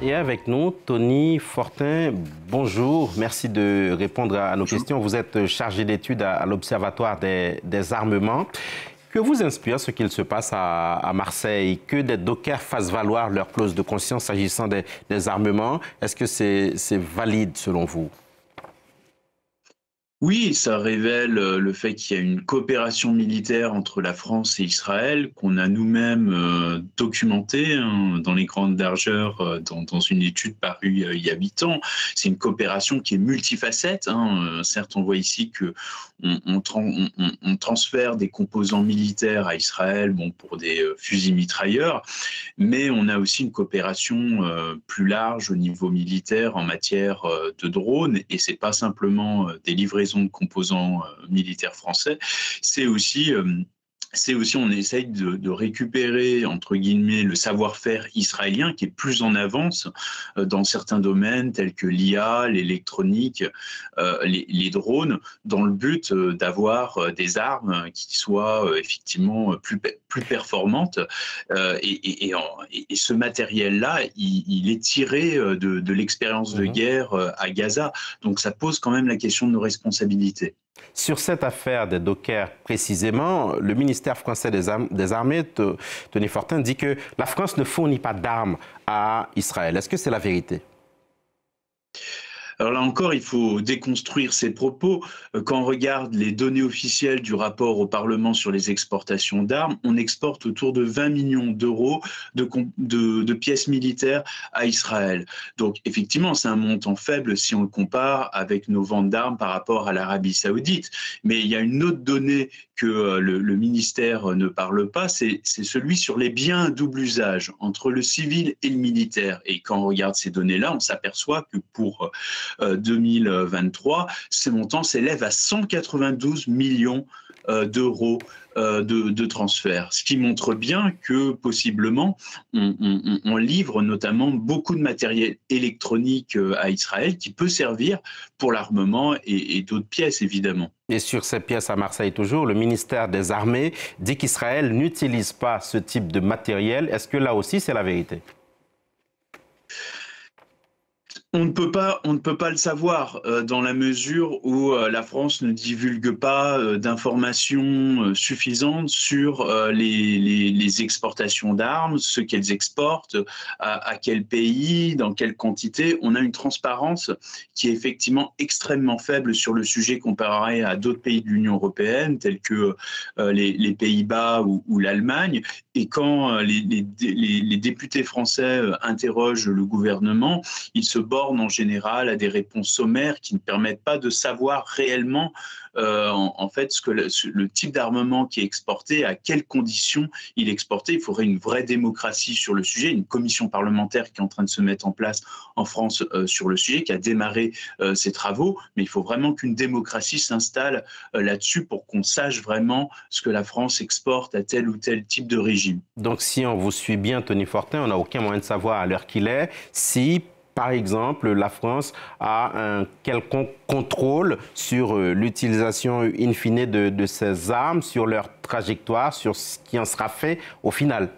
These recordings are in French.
Et avec nous, Tony Fortin, bonjour. Merci de répondre à nos questions. Vous êtes chargé d'études à l'Observatoire des armements. Que vous inspire ce qu'il se passe à Marseille? Que des dockers fassent valoir leur clause de conscience s'agissant des armements? Est-ce que c'est valide selon vous? Oui, ça révèle le fait qu'il y a une coopération militaire entre la France et Israël qu'on a nous-mêmes documentée dans les grandes largeurs dans une étude parue il y a 8 ans. C'est une coopération qui est multifacette. Certes, on voit ici que on transfère des composants militaires à Israël, bon, pour des fusils mitrailleurs, mais on a aussi une coopération plus large au niveau militaire en matière de drones, et c'est pas simplement des livraisons de composants militaires français, c'est aussi on essaye de récupérer, entre guillemets, le savoir-faire israélien qui est plus en avance dans certains domaines tels que l'IA, l'électronique, les drones, dans le but d'avoir des armes qui soient effectivement plus performantes. Et ce matériel-là, il est tiré de l'expérience de guerre à Gaza. Donc ça pose quand même la question de nos responsabilités. Sur cette affaire des dockers précisément, le ministère français des Armées, Tony Fortin, dit que la France ne fournit pas d'armes à Israël. Est-ce que c'est la vérité? Alors là encore, il faut déconstruire ces propos. Quand on regarde les données officielles du rapport au Parlement sur les exportations d'armes, on exporte autour de 20 millions d'euros de pièces militaires à Israël. Donc effectivement, c'est un montant faible si on le compare avec nos ventes d'armes par rapport à l'Arabie saoudite. Mais il y a une autre donnée que le ministère ne parle pas, c'est celui sur les biens à double usage entre le civil et le militaire. Et quand on regarde ces données-là, on s'aperçoit que pour 2023, ces montants s'élèvent à 192 millions d'euros de transfert, ce qui montre bien que possiblement on livre notamment beaucoup de matériel électronique à Israël qui peut servir pour l'armement et d'autres pièces évidemment. Et sur ces pièces à Marseille toujours, le ministère des Armées dit qu'Israël n'utilise pas ce type de matériel. Est-ce que là aussi c'est la vérité? On ne peut pas le savoir dans la mesure où la France ne divulgue pas d'informations suffisantes sur les exportations d'armes, ce qu'elles exportent, à quel pays, dans quelle quantité. On a une transparence qui est effectivement extrêmement faible sur le sujet comparé à d'autres pays de l'Union européenne, tels que les Pays-Bas ou l'Allemagne. Et quand les députés français interrogent le gouvernement, ils se bornent en général à des réponses sommaires qui ne permettent pas de savoir réellement en fait le type d'armement qui est exporté, à quelles conditions il est exporté. Il faudrait une vraie démocratie sur le sujet, une commission parlementaire qui est en train de se mettre en place en France sur le sujet, qui a démarré ses travaux, mais il faut vraiment qu'une démocratie s'installe là-dessus pour qu'on sache vraiment ce que la France exporte à tel ou tel type de régime. Donc si on vous suit bien, Tony Fortin, on n'a aucun moyen de savoir à l'heure qu'il est si, par exemple, la France a un quelconque contrôle sur l'utilisation in fine de ces armes, sur leur trajectoire, sur ce qui en sera fait au final.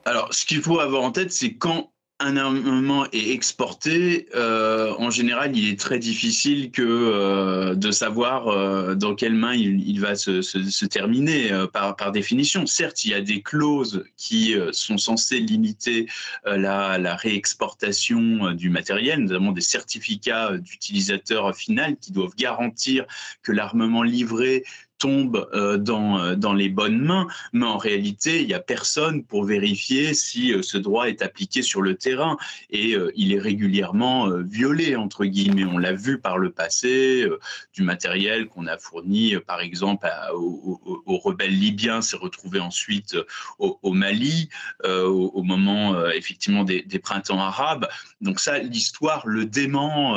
Alors, ce qu'il faut avoir en tête, c'est quand un armement est exporté, en général, il est très difficile de savoir dans quelle main il va se terminer par définition. Certes, il y a des clauses qui sont censées limiter la réexportation du matériel, notamment des certificats d'utilisateur final qui doivent garantir que l'armement livré tombe dans les bonnes mains, mais en réalité, il n'y a personne pour vérifier si ce droit est appliqué sur le terrain, et il est régulièrement violé, entre guillemets. On l'a vu par le passé, du matériel qu'on a fourni, par exemple, aux rebelles libyens s'est retrouvé ensuite au Mali, au moment effectivement des printemps arabes. Donc ça, l'histoire le dément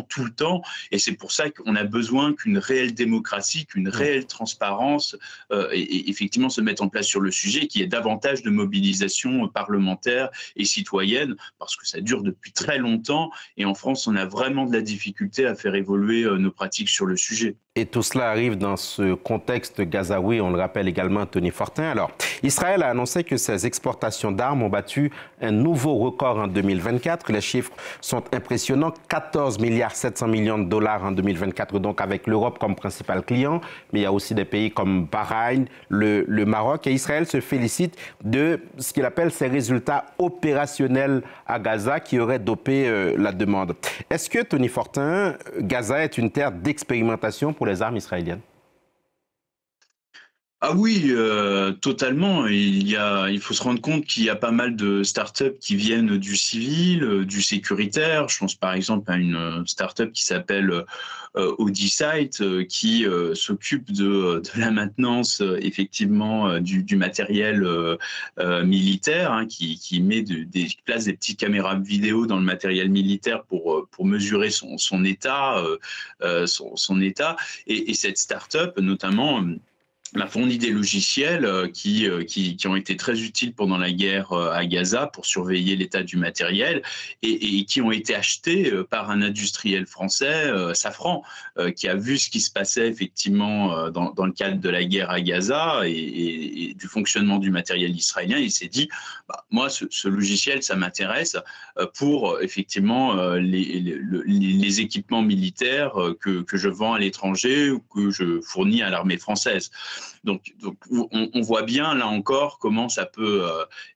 tout le temps, et c'est pour ça qu'on a besoin qu'une réelle démocratie, qu'une réelle transparence et effectivement se mette en place sur le sujet, qu'il y ait davantage de mobilisation parlementaire et citoyenne, parce que ça dure depuis très longtemps, et en France, on a vraiment de la difficulté à faire évoluer nos pratiques sur le sujet. Et tout cela arrive dans ce contexte gazaoui, on le rappelle également, Tony Fortin. Alors, Israël a annoncé que ses exportations d'armes ont battu un nouveau record en 2024. Les chiffres sont impressionnants. 14 milliards 700 millions de dollars en 2024, donc avec l'Europe comme principal client. Mais il y a aussi des pays comme Bahreïn, le Maroc. Et Israël se félicite de ce qu'il appelle ses résultats opérationnels à Gaza qui auraient dopé la demande. Est-ce que, Tony Fortin, Gaza est une terre d'expérimentation pour les armes israéliennes? Ah oui, totalement. Il faut se rendre compte qu'il y a pas mal de startups qui viennent du civil, du sécuritaire. Je pense par exemple à une startup qui s'appelle Audisite, qui s'occupe de la maintenance effectivement du matériel militaire, hein, qui met place des petites caméras vidéo dans le matériel militaire pour mesurer son état, son état. Et cette startup, notamment, m'a fourni des logiciels qui ont été très utiles pendant la guerre à Gaza pour surveiller l'état du matériel et qui ont été achetés par un industriel français, Safran, qui a vu ce qui se passait effectivement dans le cadre de la guerre à Gaza et du fonctionnement du matériel israélien. Il s'est dit, bah, moi, ce logiciel, ça m'intéresse pour effectivement les équipements militaires que je vends à l'étranger ou que je fournis à l'armée française. Donc on voit bien là encore comment ça peut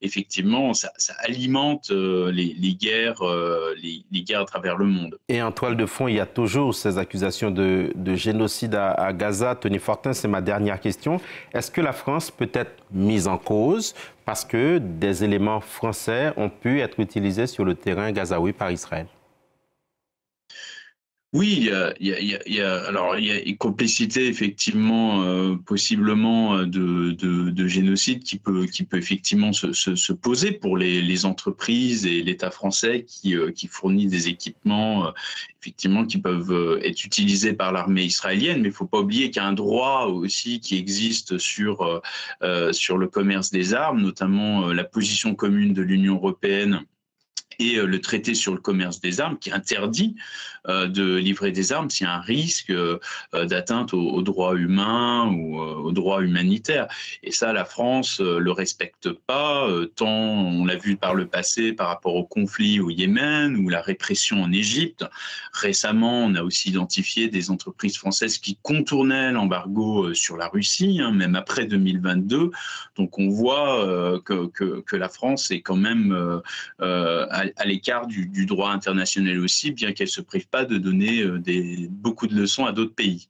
effectivement ça alimente les guerres à travers le monde. Et en toile de fond, il y a toujours ces accusations de génocide à Gaza. Tony Fortin, c'est ma dernière question. Est-ce que la France peut être mise en cause parce que des éléments français ont pu être utilisés sur le terrain gazaoui par Israël? Oui, il y a une complicité effectivement possiblement de génocide qui peut effectivement se poser pour les entreprises et l'État français qui fournit des équipements effectivement qui peuvent être utilisés par l'armée israélienne. Mais il ne faut pas oublier qu'il y a un droit aussi qui existe sur le commerce des armes, notamment la position commune de l'Union européenne et le traité sur le commerce des armes qui interdit de livrer des armes s'il y a un risque d'atteinte aux droits humains ou aux droits humanitaires. Et ça, la France le respecte pas, tant on l'a vu par le passé par rapport au conflit au Yémen ou la répression en Égypte. Récemment, on a aussi identifié des entreprises françaises qui contournaient l'embargo sur la Russie, hein, même après 2022. Donc on voit que la France est quand même à l'écart du droit international aussi, bien qu'elle ne se prive pas de donner beaucoup de leçons à d'autres pays.